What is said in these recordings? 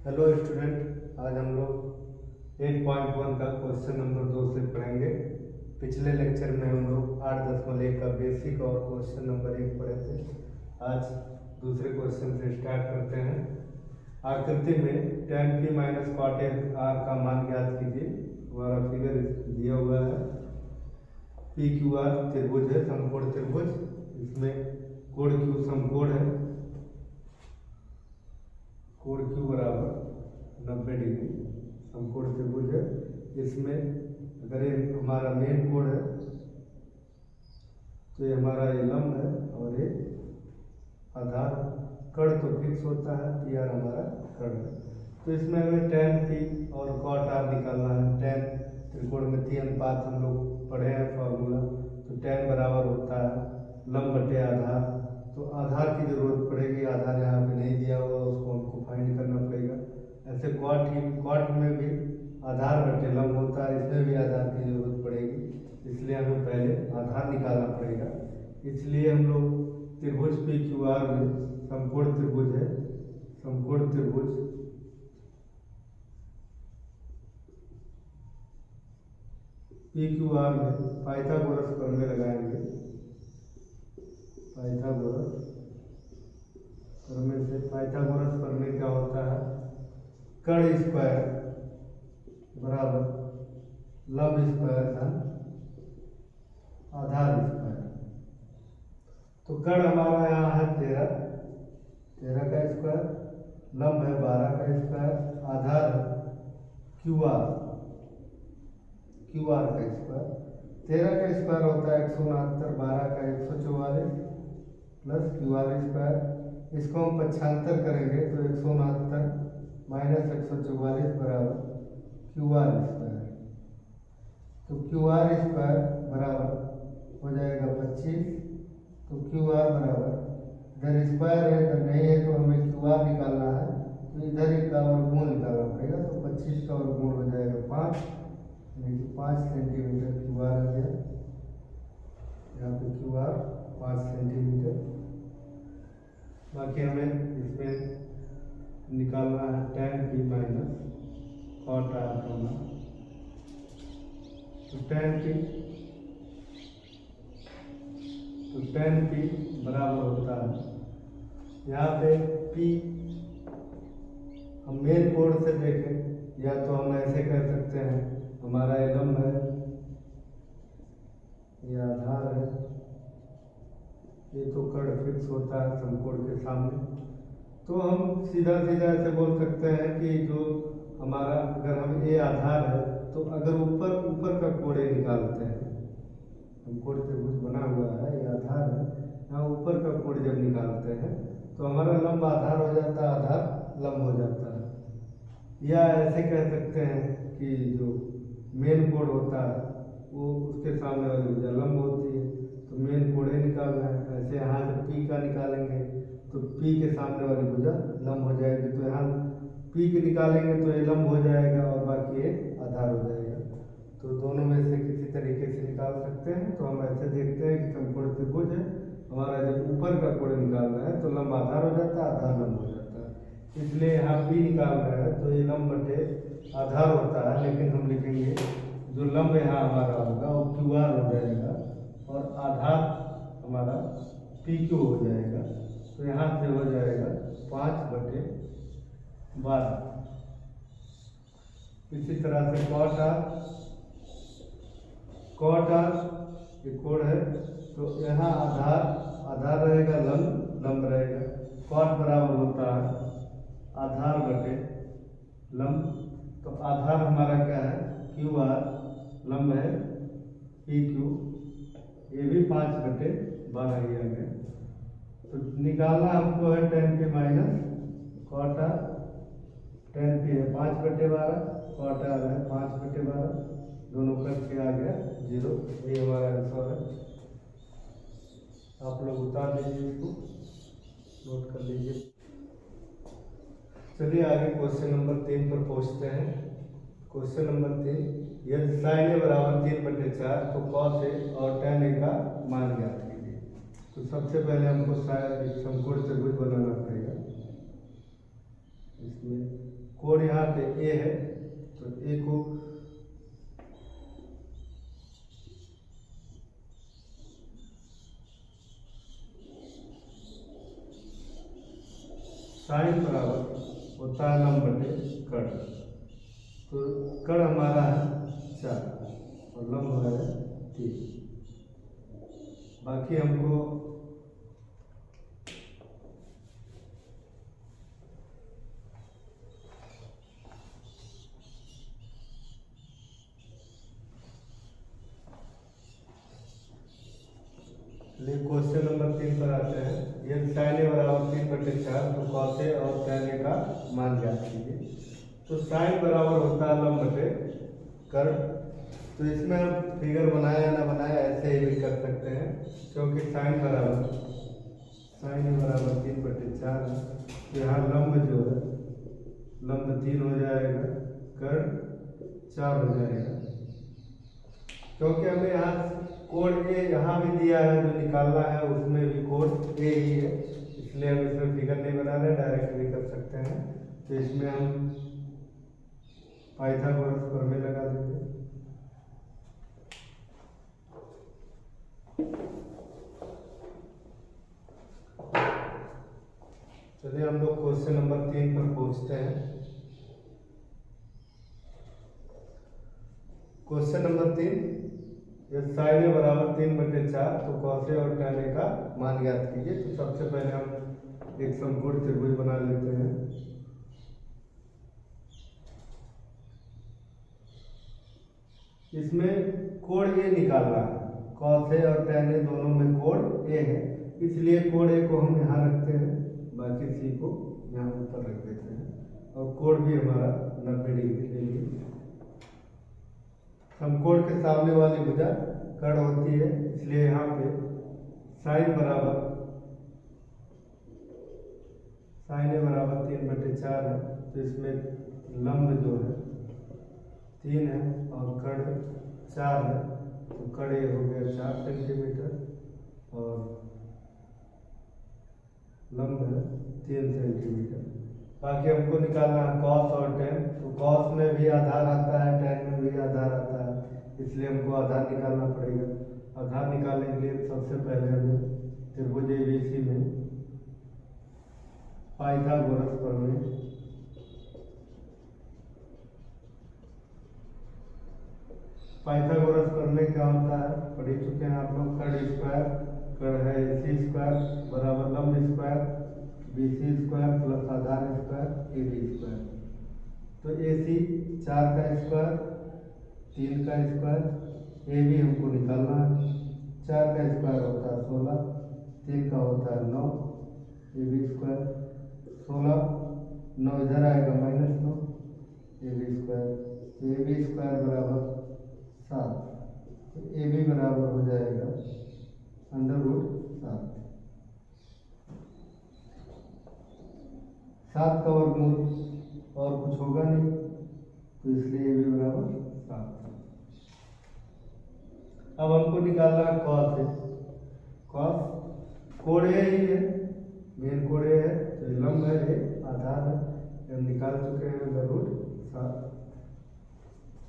Hello student, आज हम लोग 8.1 का क्वेश्चन नंबर 2 से पढ़ेंगे। पिछले लेक्चर में हम लोग 8.1 का बेसिक और क्वेश्चन नंबर 1 पढ़े थे। आज दूसरे क्वेश्चन से स्टार्ट करते हैं। आकृति में tan p minus cot r का मान ज्ञात कीजिए। हमारा फिगर दिया हुआ है। पी क्यू आर त्रिभुज है, समकोण त्रिभुज। इसमें कोण क्यू समकोण है। कोण क्यू बराबर 90 डिग्री समकोण त्रिभुज है। इसमें अगर ये हमारा मेन कोण है तो ये हमारा ये लंब है और ये आधार। कर्ण तो फिक्स होता है, पी आर हमारा कर्ण है। तो इसमें हमें tan p और cot r निकालना है। tan त्रिकोणमितीय अनुपात हम लोग पढ़े हैं फॉर्मूला। तो tan बराबर होता है लंब बटे आधार। तो आधार की जरूरत पड़ेगी। आधार यहाँ पे नहीं दिया हुआ, उसको हमको फाइंड करना पड़ेगा। ऐसे cot में भी आधार बटे लंब होता है, इसमें भी आधार की जरूरत पड़ेगी। इसलिए हमें पहले आधार निकालना पड़ेगा। इसलिए हम लोग त्रिभुज पी क्यू आर में समकोण त्रिभुज है। समकोण त्रिभुज पी क्यू आर में पाइथागोरस प्रमेय लगाएंगे। पाइथागोरस प्रमेय से पाइथागोरस प्रमेय क्या होता है? कर्ण स्क्वायर बराबर लंब स्क्वायर धन आधार स्क्वायर। तो कर्ण हमारा यहाँ है 13 का स्क्वायर, लंब है 12 का स्क्वायर, आधार है क्यू आर का स्क्वायर। 13 का स्क्वायर होता है 169, 12 का 144 प्लस क्यू आर स्क्वायर। इसको हम पक्षांतर करेंगे तो 169 माइनस 144 बराबर क्यू आर स्क्वायर। तो क्यू आर स्क्वायर बराबर हो जाएगा 25। तो क्यू आर बराबर, इधर स्क्वायर है इधर नहीं है, तो हमें क्यू आर निकालना है। तो इधर ही का वर्गमूल निकालना पड़ेगा। तो 25 का वर्गमूल हो जाएगा 5, यानी कि 5 सेंटीमीटर क्यू आर आ गया। यहाँ पे क्यू आर 5 सेंटीमीटर। बाकी हमें इसमें निकालना है tan p minus cot r का मान। तो tan p बराबर होता है, यहाँ पे p हम मेन कोण से देखें या तो हम ऐसे कर सकते हैं, हमारा ये लंब है, ये आधार है, ये तो कर्ण फिक्स होता है समकोण के सामने। तो हम सीधा ऐसे बोल सकते हैं कि जो हमारा, अगर हम ये आधार है तो अगर ऊपर का कोण ये निकालते हैं, समकोण त्रिभुज बना हुआ है, ये आधार है, यहाँ ऊपर का कोण जब निकालते हैं तो हमारा लंब आधार हो जाता है, आधार लंब हो जाता है। या ऐसे कह सकते हैं कि जो मेन कोण होता है वो उसके सामने वाली भुजा लंब होती है, तो मेन कोण निकालना है। ऐसे यहाँ से पी का निकालेंगे तो पी के सामने वाली भुजा लंब हो जाएगी। तो यहाँ पी के निकालेंगे तो ये लंब हो जाएगा और बाकी ये आधार हो जाएगा। तो दोनों में से किसी तरीके से निकाल सकते हैं। तो हम ऐसे देखते हैं कि समकोण त्रिभुज है, हमारा जब ऊपर का कोण निकालना है तो लंब आधार हो जाता है, आधार लंब हो जाता है। इसलिए यहाँ पी निकालना है तो ये लंब बटे आधार होता है, लेकिन हम लिखेंगे जो लंब यहाँ हमारा होगा वो क्यू आर हो जाएगा और आधार हमारा पी क्यू हो जाएगा। तो यहाँ से हो जाएगा 5/12। इसी तरह से cot r ये कोण है, तो यहाँ आधार रहेगा, लंब रहेगा। cot बराबर होता है आधार बटे लंब। तो आधार हमारा क्या है? क्यू आर, लंब है पी क्यू, ये भी 5/12 ही आ गया। तो निकालना हमको है tan p minus cot r। tan p है 5/12, cot r है 5/12, दोनों कट के आ गया 0। ये हमारा आंसर है। आप लोग उतार लीजिए, इसको नोट कर लीजिए। चलिए आगे क्वेश्चन नंबर 3 पर पहुंचते हैं। क्वेश्चन नंबर 3, यदि sin a बराबर 3/4 तो cos a और tan a का मान ज्ञात कीजिए। तो सबसे पहले हमको समकोण त्रिभुज बनाना पड़ेगा। इसमें कोण यहाँ पे ए है, तो ए को साइन बराबर होता है लंब बटे कर्ण। तो कर्ण हमारा है 4 और लंब है 3। बाकी हमको क्वेश्चन नंबर 3 पर आते हैं। यदि साइन ए बराबर 3/4 तो कॉस ए और tan ए का मान ज्ञात कीजिए। तो साइन बराबर होता है लंब बटे कर्ण। तो इसमें हम फिगर बनाया या ना बनाया ऐसे ही भी कर सकते हैं, क्योंकि साइन ए बराबर 3/4 है। तो यहाँ लंब जो है लंब 3 हो जाएगा, कर्ण 4 हो जाएगा। क्योंकि हमें यहाँ कोण ए यहाँ भी दिया है, जो निकालना है उसमें भी कोण ए ही है, इसलिए हम इसमें फिगर नहीं बना रहे, डायरेक्ट भी कर सकते हैं। तो इसमें हम पाइथागोरस प्रमेय लगा देंगे। चलिए हम लोग क्वेश्चन नंबर 3 पर पहुंचते हैं। क्वेश्चन नंबर 3, साइन ए बराबर 3/4 तो कॉस ए और tan ए का मान ज्ञात कीजिए। तो सबसे पहले हम एक समकोण त्रिभुज बना लेते हैं। इसमें कोण ए निकालना है, कॉस ए और tan ए दोनों में कोण ए है, इसलिए कोण ए को हम यहाँ रखते हैं, बाकी सी को यहाँ ऊपर रख देते हैं और कोण भी हमारा 90 डिग्री लेंगे। समकोण के सामने वाली भुजा कर्ण होती है, इसलिए यहाँ पे साइन ए बराबर 3/4 है। तो इसमें लंब जो है 3 है और कर्ण 4 है, तो कर्ण हो गया 4 सेंटीमीटर और लंब है 3 सेंटीमीटर। बाकी हमको निकालना है कॉस और tan। तो कॉस में भी आधार आता है, tan में भी आधार आता है, इसलिए हमको आधार निकालना पड़ेगा। आधार निकालने के लिए सबसे पहले हमें त्रिभुज एबीसी में पाइथागोरस प्रमेय क्या होता है पढ़ ही चुके हैं आप लोग। कर्ण स्क्वायर, कर्ण है AC स्क्वायर बराबर लंब स्क्वायर BC स्क्वायर प्लस आधार स्क्वायर AB स्क्वायर। तो AC 4 का स्क्वायर, 3 का स्क्वायर, AB हमको निकालना है। 4 का स्क्वायर होता है 16, 3 का होता है 9, AB स्क्वायर 16, 9 इधर आएगा -9, AB स्क्वायर। तो AB स्क्वायर बराबर 7, तो AB बराबर हो जाएगा √7। 7 का वर्गमूल और कुछ होगा नहीं, तो इसलिए AB बराबर 7। अब हमको निकालना है कॉस है। कॉस कोण ए ही है, मेन कोण ए है, तो लंब है ए, आधार है, हम निकाल चुके हैं √7।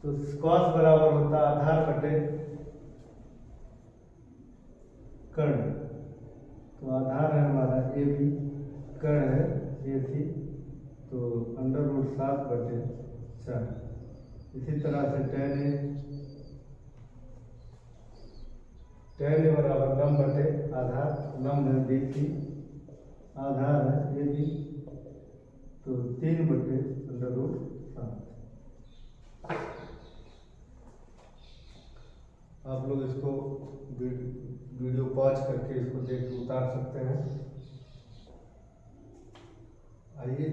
तो कॉस बराबर होता है आधार बटे कर्ण। तो आधार है हमारा AB, कर्ण है AC, तो √7/4। इसी तरह से tan ए बराबर लंब बटे आधार, लंब है BC, आधार है AB, तो 3/√7। आप लोग इसको वीडियो पॉज करके इसको देख के उतार सकते हैं। आइए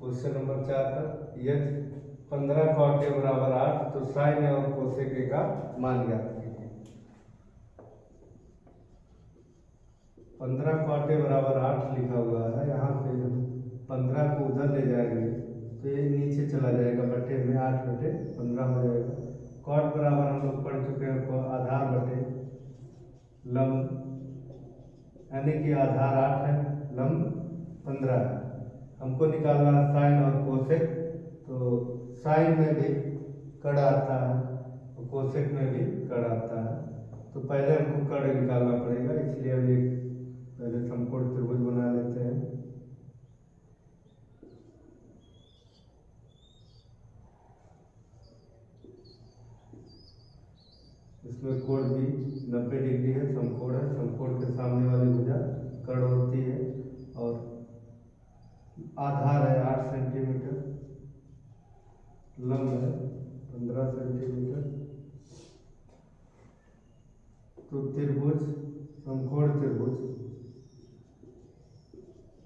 क्वेश्चन नंबर 4 पर। यदि 15 cot A बराबर 8 तो साइन ए और कोसेक ए का मान ज्ञात कीजिए। 15 cot A बराबर 8 लिखा हुआ है, यहाँ पे हम 15 को उधर ले जाएंगे तो ये नीचे चला जाएगा, बटे में 8/15 हो जाएगा। कॉट बराबर हम लोग पढ़ चुके हैं आधार बटे लंब, यानी कि आधार 8 है, लंब 15 है। हमको निकालना है साइन और कोसेक। तो साइन में भी कड़ आता है और कोसेक में भी कड़ आता है। तो पहले हमको कड़ निकालना पड़ेगा, इसलिए हम एक पहले समकोण त्रिभुज बना लेते हैं। इसमें कोण भी 90 डिग्री है, समकोण है। समकोण के सामने वाली भुजा कड़ होती है और आधार है 8 सेंटीमीटर, लंब है 15 सेंटीमीटर। तो त्रिभुज, समकोण त्रिभुज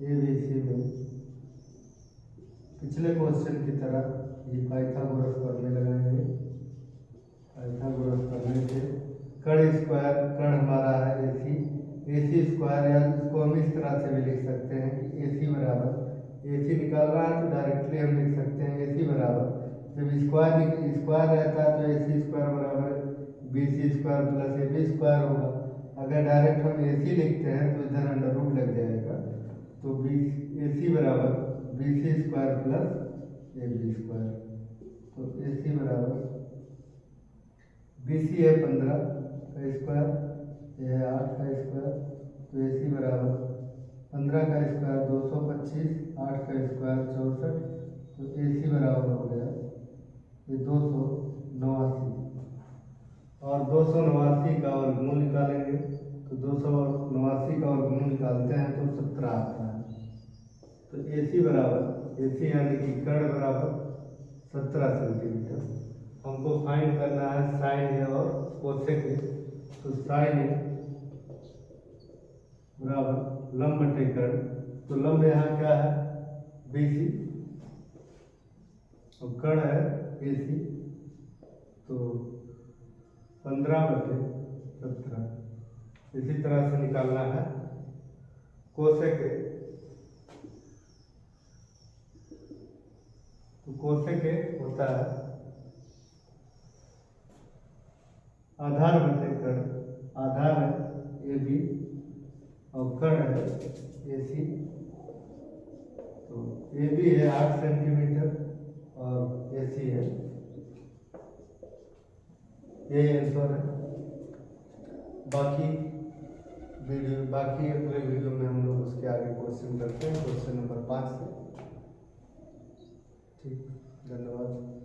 ABC में पिछले क्वेश्चन की तरह ये पाइथागोरस प्रमेय लगाएंगे। पाइथागोरस प्रमेय से कड़ स्क्वायर, कड़ हमारा है AC स्क्वायर, या इसको हम इस तरह से भी लिख सकते हैं कि AC बराबर, AC निकाल रहा है तो डायरेक्टली हम लिख सकते हैं AC बराबर, जब स्क्वायर रहता है तो AC स्क्वायर बराबर BC square plus AB square होगा। अगर डायरेक्ट हम AC लिखते हैं तो इधर अंडर रूट लग जाएगा, तो AC बराबर BC square plus AB square. तो AC बराबर BC है 15 का स्क्वायर, यह है 8 का स्क्वायर, तो AC बराबर 15 का स्क्वायर 225, 8 का स्क्वायर 64, तो AC बराबर हो गया ये 289। और 289 का वर्गमूल निकालेंगे, तो 289 का वर्गमूल निकालते हैं तो 17 आता है। तो AC बराबर, AC यानी कि कड़ बराबर 17 सेंटीमीटर। हमको फाइंड करना है साइन है और कोसेक है। तो साइन है बराबर लंब बटे कड़, तो लंब यहाँ क्या है BC और कड़ है AC, तो 15 बटे 17। इसी तरह से निकालना है कोसेक है, तो कोसेक होता है आधार बटे कड़, आधार है AB और कड़ है AC। तो AB है 8 सेंटीमीटर और AC है, ये आंसर है। बाकी अगले वीडियो में हम लोग उसके आगे क्वेश्चन करते हैं, क्वेश्चन नंबर 5 से। ठीक, धन्यवाद।